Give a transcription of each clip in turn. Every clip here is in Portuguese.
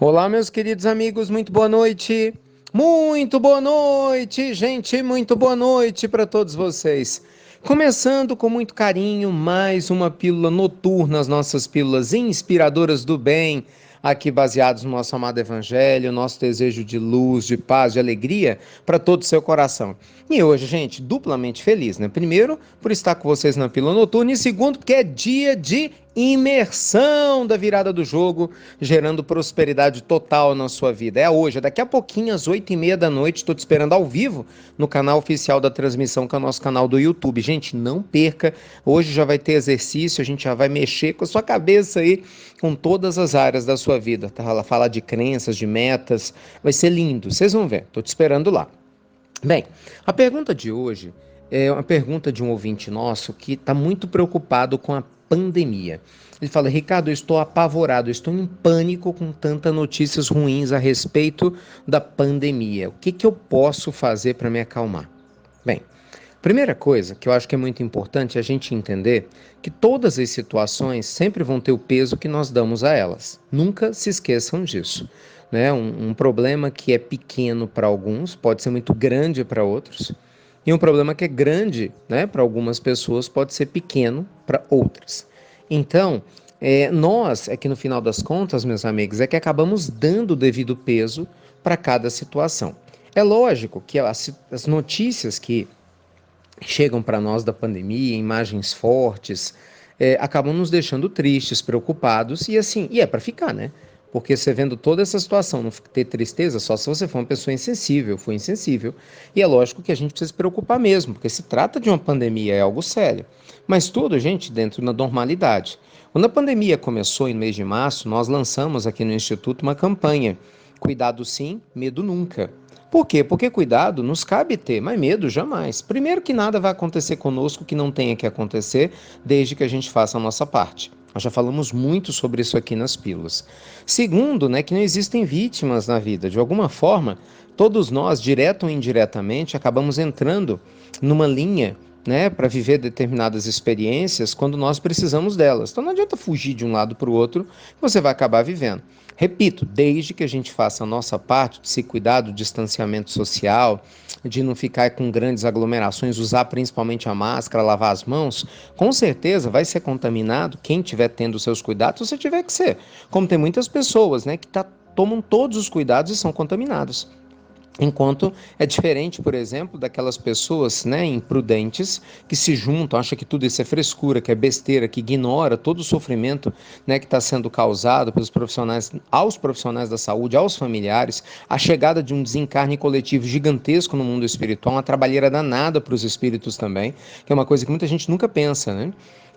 Olá, meus queridos amigos, muito boa noite. Muito boa noite, gente, muito boa noite para todos vocês. Começando com muito carinho, mais uma pílula noturna, as nossas pílulas inspiradoras do bem, aqui baseados no nosso amado Evangelho, nosso desejo de luz, de paz, de alegria para todo o seu coração. E hoje, gente, duplamente feliz, né? Primeiro, por estar com vocês na pílula noturna, e segundo, porque é dia de imersão da virada do jogo, gerando prosperidade total na sua vida. É hoje, daqui a pouquinho, às 8h30 da noite, estou te esperando ao vivo no canal oficial da transmissão, que é o nosso canal do YouTube. Gente, não perca, hoje já vai ter exercício, a gente já vai mexer com a sua cabeça aí, com todas as áreas da sua vida. Tá? Ela fala de crenças, de metas, vai ser lindo, vocês vão ver, estou te esperando lá. Bem, a pergunta de hoje é uma pergunta de um ouvinte nosso que está muito preocupado com a pandemia. Ele fala: Ricardo, eu estou apavorado, eu estou em pânico com tantas notícias ruins a respeito da pandemia. O que eu posso fazer para me acalmar? Bem, primeira coisa que eu acho que é muito importante é a gente entender que todas as situações sempre vão ter o peso que nós damos a elas. Nunca se esqueçam disso. Né? Um problema que é pequeno para alguns pode ser muito grande para outros. E um problema que é grande, né, para algumas pessoas pode ser pequeno para outras. Então, nós, é que no final das contas, meus amigos, é que acabamos dando o devido peso para cada situação. É lógico que as notícias que chegam para nós da pandemia, imagens fortes, acabam nos deixando tristes, preocupados e assim, e é para ficar, né? Porque você vendo toda essa situação, não ter tristeza só se você for uma pessoa insensível, foi insensível. E é lógico que a gente precisa se preocupar mesmo, porque se trata de uma pandemia, é algo sério. Mas tudo, gente, dentro da normalidade. Quando a pandemia começou em mês de março, nós lançamos aqui no Instituto uma campanha: Cuidado sim, medo nunca. Por quê? Porque cuidado nos cabe ter, mas medo jamais. Primeiro que nada vai acontecer conosco que não tenha que acontecer, desde que a gente faça a nossa parte. Nós já falamos muito sobre isso aqui nas pílulas. Segundo, né, que não existem vítimas na vida. De alguma forma, todos nós, direto ou indiretamente, acabamos entrando numa linha, né, para viver determinadas experiências quando nós precisamos delas. Então não adianta fugir de um lado para o outro, você vai acabar vivendo. Repito, desde que a gente faça a nossa parte de se cuidar do distanciamento social, de não ficar com grandes aglomerações, usar principalmente a máscara, lavar as mãos, com certeza vai ser contaminado quem estiver tendo seus cuidados, se tiver que ser. Como tem muitas pessoas, né, que tomam todos os cuidados e são contaminados. Enquanto é diferente, por exemplo, daquelas pessoas, né, imprudentes que se juntam, acham que tudo isso é frescura, que é besteira, que ignora todo o sofrimento, né, que está sendo causado pelos profissionais, aos profissionais da saúde, aos familiares, a chegada de um desencarne coletivo gigantesco no mundo espiritual, uma trabalheira danada para os espíritos também, que é uma coisa que muita gente nunca pensa, né?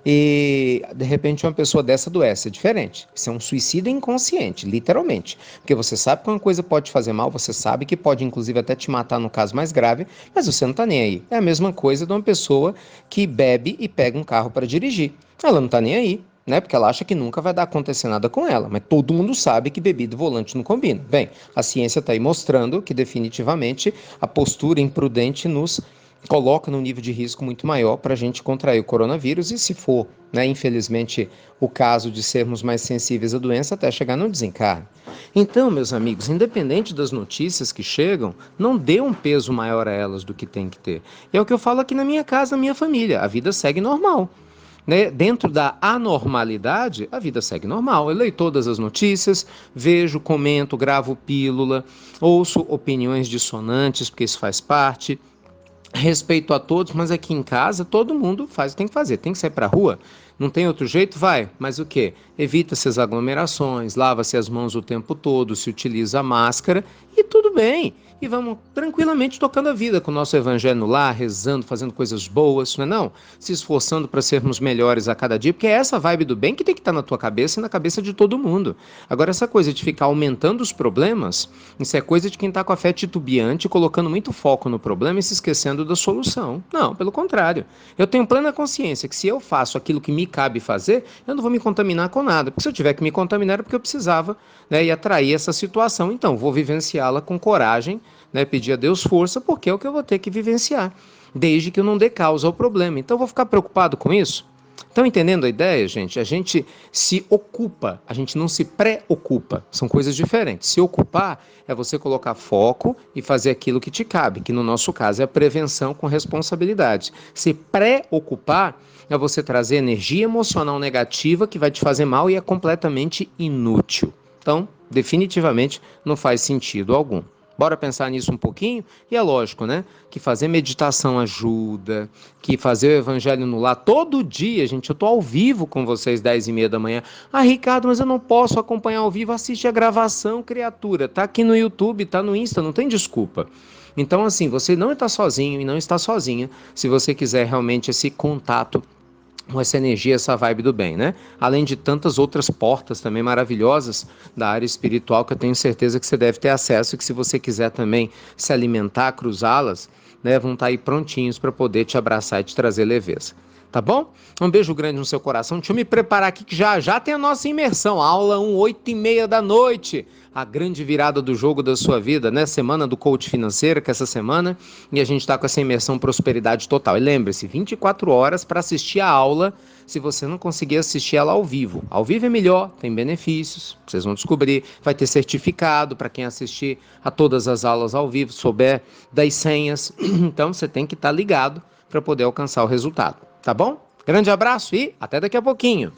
E de repente uma pessoa dessa adoece, é diferente. Isso é um suicídio inconsciente, literalmente. Porque você sabe que uma coisa pode te fazer mal, você sabe que pode inclusive até te matar no caso mais grave, mas você não está nem aí. É a mesma coisa de uma pessoa que bebe e pega um carro para dirigir. Ela não está nem aí, né? Porque ela acha que nunca vai dar acontecer nada com ela, mas todo mundo sabe que bebida e volante não combinam. Bem, a ciência está aí mostrando que definitivamente a postura imprudente nos coloca num nível de risco muito maior para a gente contrair o coronavírus e, se for, né, infelizmente, o caso de sermos mais sensíveis à doença, até chegar no desencarne. Então, meus amigos, independente das notícias que chegam, não dê um peso maior a elas do que tem que ter. É o que eu falo aqui na minha casa, na minha família. A vida segue normal. Né? Dentro da anormalidade, a vida segue normal. Eu leio todas as notícias, vejo, comento, gravo pílula, ouço opiniões dissonantes, porque isso faz parte. Respeito a todos, mas aqui em casa todo mundo faz o que tem que fazer. Tem que sair para a rua? Não tem outro jeito? Vai. Mas o quê? Evita-se as aglomerações, lava-se as mãos o tempo todo, se utiliza a máscara e tudo bem. E vamos tranquilamente tocando a vida com o nosso evangelho no lar, rezando, fazendo coisas boas, não é não? Se esforçando para sermos melhores a cada dia, porque é essa vibe do bem que tem que estar na tua cabeça e na cabeça de todo mundo. Agora, essa coisa de ficar aumentando os problemas, isso é coisa de quem está com a fé titubeante, colocando muito foco no problema e se esquecendo da solução. Não, pelo contrário. Eu tenho plena consciência que se eu faço aquilo que me cabe fazer, eu não vou me contaminar com nada. Porque se eu tiver que me contaminar é porque eu precisava, né, e atrair essa situação. Então, vou vivenciá-la com coragem, né, pedir a Deus força, porque é o que eu vou ter que vivenciar, desde que eu não dê causa ao problema. Então, eu vou ficar preocupado com isso? Estão entendendo a ideia, gente? A gente se ocupa, a gente não se preocupa. São coisas diferentes. Se ocupar é você colocar foco e fazer aquilo que te cabe, que no nosso caso é a prevenção com responsabilidade. Se preocupar é você trazer energia emocional negativa que vai te fazer mal e é completamente inútil. Então, definitivamente não faz sentido algum. Bora pensar nisso um pouquinho? E é lógico, né? Que fazer meditação ajuda, que fazer o evangelho no lar todo dia, gente. Eu tô ao vivo com vocês 10h30 da manhã. Ah, Ricardo, mas eu não posso acompanhar ao vivo. Assiste a gravação, criatura. Tá aqui no YouTube, tá no Insta, não tem desculpa. Então, assim, você não está sozinho e não está sozinha se você quiser realmente esse contato com essa energia, essa vibe do bem, né? Além de tantas outras portas também maravilhosas da área espiritual que eu tenho certeza que você deve ter acesso e que se você quiser também se alimentar, cruzá-las, né, vão estar aí prontinhos para poder te abraçar e te trazer leveza. Tá bom? Um beijo grande no seu coração. Deixa eu me preparar aqui que já tem a nossa imersão. Aula 1, 8h30 da noite. A grande virada do jogo da sua vida, né? Semana do coach financeiro, que é essa semana. E a gente está com essa imersão prosperidade total. E lembre-se, 24 horas para assistir a aula, se você não conseguir assistir ela ao vivo. Ao vivo é melhor, tem benefícios, vocês vão descobrir. Vai ter certificado para quem assistir a todas as aulas ao vivo, souber das senhas. Então você tem que estar ligado para poder alcançar o resultado. Tá bom? Grande abraço e até daqui a pouquinho.